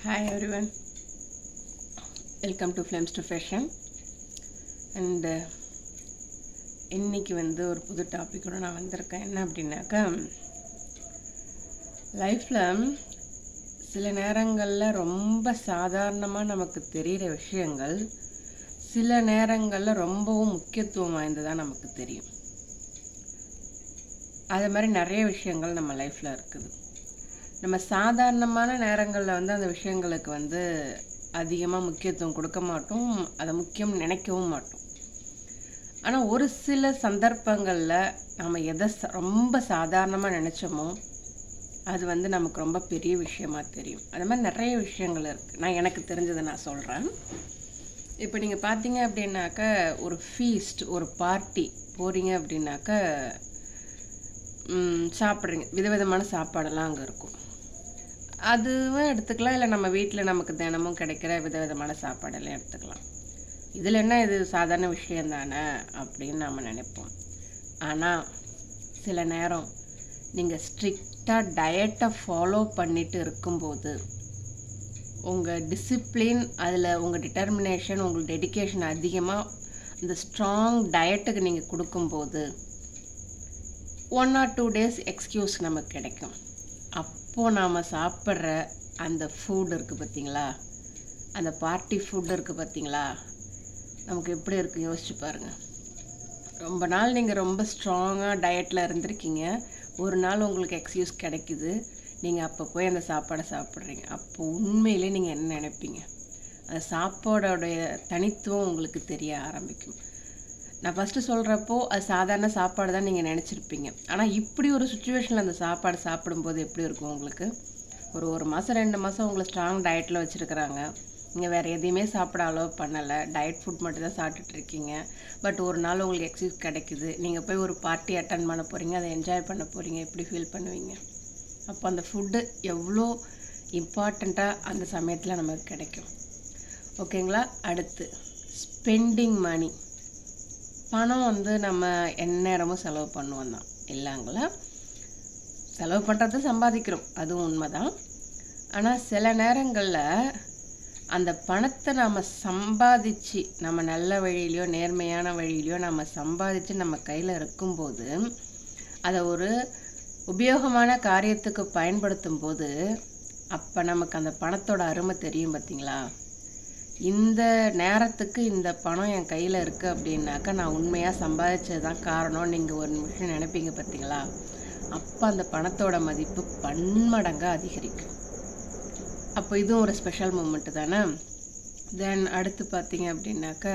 Hi everyone, welcome to Flames to Fashion. And இன்னைக்கு ஒரு புது டாபிக்கோட நான் வந்திருக்கேன். என்ன அப்படின்னாக்கா, லைஃப்பில் சில நேரங்களில் ரொம்ப சாதாரணமாக நமக்கு தெரிகிற விஷயங்கள் சில நேரங்களில் ரொம்பவும் முக்கியத்துவம் வாய்ந்ததாக நமக்கு தெரியும். அது மாதிரி நிறைய விஷயங்கள் நம்ம லைஃப்பில் இருக்குது. நம்ம சாதாரணமான நேரங்களில் அந்த விஷயங்களுக்கு அதிகமாக முக்கியத்துவம் கொடுக்க மாட்டோம், அதை முக்கியம் நினைக்கவும் மாட்டோம். ஆனால் ஒரு சில சந்தர்ப்பங்களில் நம்ம எதை ரொம்ப சாதாரணமாக நினச்சோமோ அது நமக்கு ரொம்ப பெரிய விஷயமா தெரியும். அது மாதிரி நிறைய விஷயங்கள் இருக்குது. நான் எனக்கு தெரிஞ்சதை நான் சொல்கிறேன். இப்போ நீங்கள் பார்த்தீங்க அப்படின்னாக்கா, ஒரு ஃபீஸ்ட், ஒரு பார்ட்டி போகிறீங்க அப்படின்னாக்கா சாப்பிட்றீங்க, விதவிதமான சாப்பாடெல்லாம் அங்கே இருக்கும். அதுவும் எடுத்துக்கலாம், இல்லை நம்ம வீட்டில் நமக்கு தினமும் கிடைக்கிற விதவிதமான சாப்பாடெல்லாம் எடுத்துக்கலாம். இதில் என்ன, இது சாதாரண விஷயம் தானே அப்படின்னு நாம் நினைப்போம். ஆனால் சில நேரம் நீங்கள் ஸ்ட்ரிக்டாக டயட்டை ஃபாலோ பண்ணிட்டு இருக்கும்போது, உங்கள் டிசிப்ளின், அதில் உங்கள் டிட்டர்மினேஷன், உங்கள் டெடிக்கேஷன் அதிகமாக இந்த ஸ்ட்ராங் டயட்டுக்கு நீங்கள் கொடுக்கும்போது 1 or 2 days எக்ஸ்கியூஸ் நமக்கு கிடைக்கும். அப்போது நாம் சாப்பிட்ற அந்த ஃபுட் இருக்குது பார்த்தீங்களா, அந்த பார்ட்டி ஃபுட் இருக்குது பார்த்தீங்களா, நமக்கு எப்படி இருக்குது யோசிச்சு பாருங்கள். ரொம்ப நாள் நீங்கள் ரொம்ப ஸ்ட்ராங்காக டயட்டில் இருந்திருக்கீங்க, ஒரு நாள் உங்களுக்கு எக்ஸ்கியூஸ் கிடைக்குது, நீங்கள் அப்போ போய் அந்த சாப்பாடை சாப்பிட்றீங்க. அப்போ உண்மையிலே நீங்கள் என்ன நினைப்பீங்க? அந்த சாப்பாடோடைய தனித்துவம் உங்களுக்கு தெரிய ஆரம்பிக்கும். நான் ஃபஸ்ட்டு சொல்கிறப்போ அது சாதாரண சாப்பாடு தான் நீங்கள் நினச்சிருப்பீங்க. ஆனால் இப்படி ஒரு சுச்சுவேஷனில் அந்த சாப்பாடு சாப்பிடும்போது எப்படி இருக்கும் உங்களுக்கு? ஒரு மாதம் 2 மாதம் உங்களை ஸ்ட்ராங் டயட்டில் வச்சுருக்குறாங்க, நீங்கள் வேறு எதையுமே சாப்பிட அலோவ் பண்ணலை, டயட் ஃபுட் மட்டும் தான் சாப்பிட்டுட்ருக்கீங்க. பட் ஒரு நாள் உங்களுக்கு எக்ஸ்கியூஸ் கிடைக்குது, நீங்கள் போய் ஒரு பார்ட்டி அட்டன் பண்ண போகிறீங்க, அதை என்ஜாய் பண்ண போகிறீங்க, எப்படி ஃபீல் பண்ணுவீங்க? அப்போ அந்த ஃபுட்டு எவ்வளோ இம்பார்ட்டண்ட்டாக அந்த சமயத்தில் நமக்கு கிடைக்கும். ஓகேங்களா? அடுத்து ஸ்பெண்டிங் மணி. பணம் நம்ம எந்நேரமும் செலவு பண்ணுவோம் தான், இல்லைங்களா? செலவு பண்ணுறது சம்பாதிக்கிறோம், அதுவும் உண்மை தான். ஆனால் சில நேரங்களில் அந்த பணத்தை நாம் சம்பாதிச்சு, நம்ம நல்ல வழியிலையோ நேர்மையான வழியிலையோ நம்ம சம்பாதிச்சு நம்ம கையில் இருக்கும்போது, அதை ஒரு உபயோகமான காரியத்துக்கு பயன்படுத்தும் போது அப்போ நமக்கு அந்த பணத்தோட அருமை தெரியும் பார்த்தீங்களா? இந்த நேரத்துக்கு இந்த பணம் என் கையில் இருக்குது அப்படின்னாக்கா நான் உண்மையாக சம்பாதிச்சது தான் காரணம், நீங்கள் ஒரு நிமிஷம் நினைப்பீங்க பார்த்தீங்களா? அப்போ அந்த பணத்தோட மதிப்பு பன்மடங்காக அதிகரிக்கும். அப்போ இதுவும் ஒரு ஸ்பெஷல் மூமெண்ட்டு தானே. தென் அடுத்து பார்த்தீங்க அப்படின்னாக்கா,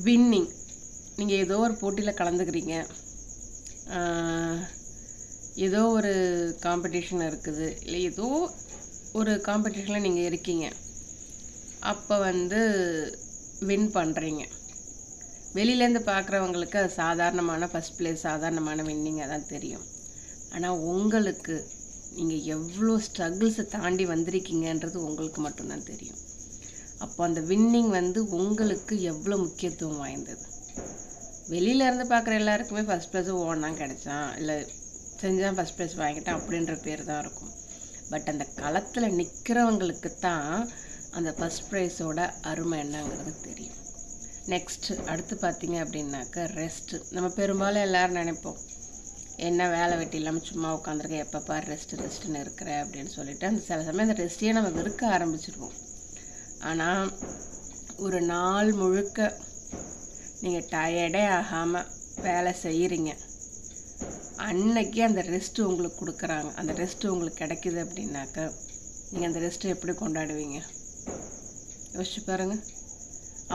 வின்னிங். நீங்கள் ஏதோ ஒரு போட்டியில் கலந்துக்கிறீங்க, ஏதோ ஒரு காம்படிஷன் இருக்குது, இல்லை ஏதோ ஒரு காம்படிஷனில் நீங்கள் இருக்கீங்க. அப்போ வின் பண்ணுறீங்க. வெளியிலேருந்து பார்க்குறவங்களுக்கு அது சாதாரணமான ஃபஸ்ட் ப்ளேஸ், சாதாரணமான வின்னிங்காக தான் தெரியும். ஆனால் உங்களுக்கு நீங்கள் எவ்வளோ ஸ்ட்ரகிள்ஸை தாண்டி வந்திருக்கீங்கன்றது உங்களுக்கு மட்டும்தான் தெரியும். அப்போ அந்த வின்னிங் உங்களுக்கு எவ்வளோ முக்கியத்துவம் வாய்ந்தது. வெளியிலேருந்து பார்க்குற எல்லாருக்குமே ஃபஸ்ட் ப்ரைஸ் ஓடனா கிடைச்சான், இல்லை செஞ்சால் ஃபஸ்ட் ப்ரைஸ் வாங்கிட்டான் அப்படின்ற பேர் தான் இருக்கும். பட் அந்த களத்தில் நிற்கிறவங்களுக்கு தான் அந்த ஃபஸ்ட் ப்ரைஸோட அருமை என்னங்கிறது தெரியும். நெக்ஸ்ட்டு அடுத்து பார்த்தீங்க அப்படின்னாக்கா, ரெஸ்ட்டு. நம்ம பெரும்பாலும் எல்லோரும் நினைப்போம், என்ன வேலை வெட்டி இல்லாமல் சும்மா உட்காந்துருக்க, எப்போ பாரு ரெஸ்ட்டுன்னு இருக்கிற அப்படின்னு சொல்லிட்டு அந்த சில சமயம் அந்த ரெஸ்ட்டையே நம்ம வெறுக்க ஆரம்பிச்சிருவோம். ஆனால் ஒரு நாள் முழுக்க நீங்கள் டயர்டே ஆகாமல் வேலை செய்கிறீங்க, அன்னைக்கு அந்த ரெஸ்ட்டு உங்களுக்கு கொடுக்குறாங்க, அந்த ரெஸ்ட்டு உங்களுக்கு கிடைக்குது அப்படின்னாக்கா நீங்கள் அந்த ரெஸ்ட்டை எப்படி கொண்டாடுவீங்க? யோசிச்சு பாருங்கள்.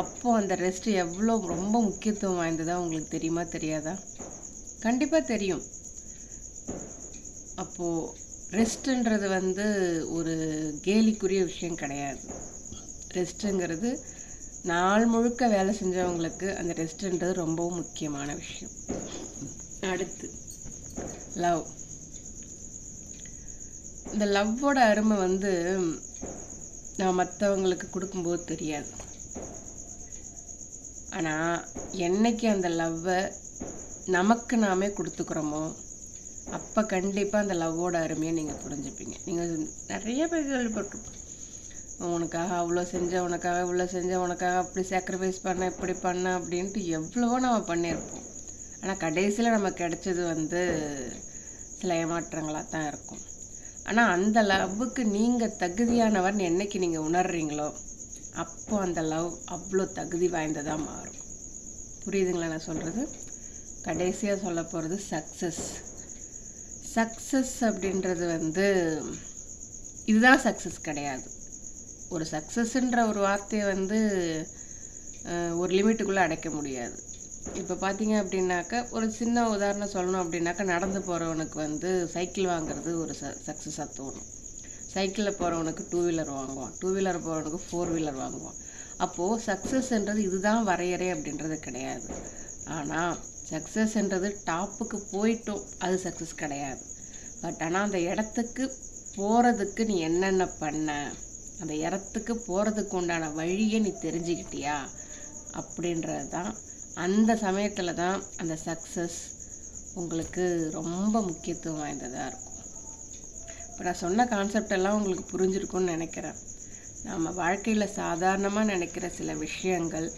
அப்போது அந்த ரெஸ்ட்டு எவ்வளோ ரொம்ப முக்கியத்துவம் வாய்ந்ததாக உங்களுக்கு தெரியுமா தெரியாதா? கண்டிப்பாக தெரியும். அப்போது ரெஸ்ட்டுன்றது ஒரு கேலிக்குரிய விஷயம் கிடையாது. ரெஸ்ட்டுங்கிறது நாள் முழுக்க வேலை செஞ்சவங்களுக்கு அந்த ரெஸ்ட்டுன்றது ரொம்பவும் முக்கியமான விஷயம். அடுத்து லவ். இந்த லவ்வோட அருமை நான் மற்றவங்களுக்கு கொடுக்கும்போது தெரியாது. ஆனால் என்னைக்கு அந்த லவ்வை நமக்கு நாமே கொடுத்துக்கிறோமோ அப்போ கண்டிப்பாக அந்த லவ்வோட அருமையை நீங்கள் புரிஞ்சுப்பீங்க. நீங்கள் நிறைய பேர் கேள்விப்பட்டிருப்போம், உனக்காக அவ்வளோ செஞ்சேன், உனக்காக இவ்வளோ செஞ்சேன், உனக்காக அப்படி சாக்ரிஃபைஸ் பண்ண இப்படி பண்ண அப்படின்ட்டு எவ்வளவோ நம்ம பண்ணியிருப்போம். ஆனால் கடைசியில் நமக்கு கிடைச்சது சில ஏமாற்றங்களாக தான் இருக்கும். ஆனால் அந்த லவ்வுக்கு நீங்கள் தகுதியானவர்னு என்னைக்கு நீங்கள் உணர்றீங்களோ அப்போ அந்த லவ் அவ்வளோ தகுதி வாய்ந்ததாக மாறும். புரியுதுங்களா நான் சொல்கிறது? கடைசியாக சொல்ல போகிறது சக்ஸஸ் அப்படின்றது இதுதான் சக்ஸஸ் கிடையாது. ஒரு சக்ஸஸ்ன்ற ஒரு வார்த்தையை ஒரு லிமிட்டுக்குள்ளே அடைக்க முடியாது. இப்போ பார்த்தீங்க அப்படின்னாக்கா, ஒரு சின்ன உதாரணம் சொல்லணும் அப்படின்னாக்கா, நடந்து போகிறவனுக்கு சைக்கிள் வாங்குறது ஒரு சக்ஸஸாக தோணும். சைக்கிளில் போகிறவனுக்கு 2 வீலர் வாங்குவான், 2 வீலர் போகிறவனுக்கு 4 வீலர் வாங்குவான். அப்போது சக்ஸஸ்ன்றது இதுதான் வரையறை அப்படின்றது கிடையாது. ஆனால் சக்ஸஸ்ன்றது டாப்புக்கு போயிட்டோம், அது சக்ஸஸ் கிடையாது. பட் ஆனால் அந்த இடத்துக்கு போகிறதுக்கு நீ என்னென்ன பண்ண, அந்த இடத்துக்கு போகிறதுக்கு உண்டான வழியை நீ தெரிஞ்சுக்கிட்டியா அப்படின்றது தான். அந்த சமயத்தில் தான் அந்த சக்ஸஸ் உங்களுக்கு ரொம்ப முக்கியத்துவம் வாய்ந்ததாக இருக்கும். இப்போ நான் சொன்ன கான்செப்ட் எல்லாம் உங்களுக்கு புரிஞ்சிருக்கும்னு நினைக்கிறேன். நம்ம வாழ்க்கையில் சாதாரணமாக நினைக்கிற சில விஷயங்கள்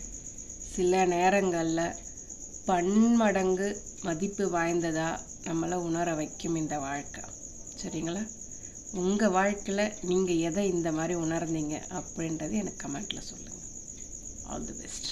சில நேரங்களில் பன்மடங்கு மதிப்பு வாய்ந்ததாக நம்மளை உணர வைக்கும் இந்த வாழ்க்கை. சரிங்களா? உங்கள் வாழ்க்கையில் நீங்கள் எதை இந்த மாதிரி உணர்ந்தீங்க அப்படின்றது எனக்கு கமெண்ட்டில் சொல்லுங்கள். All the best.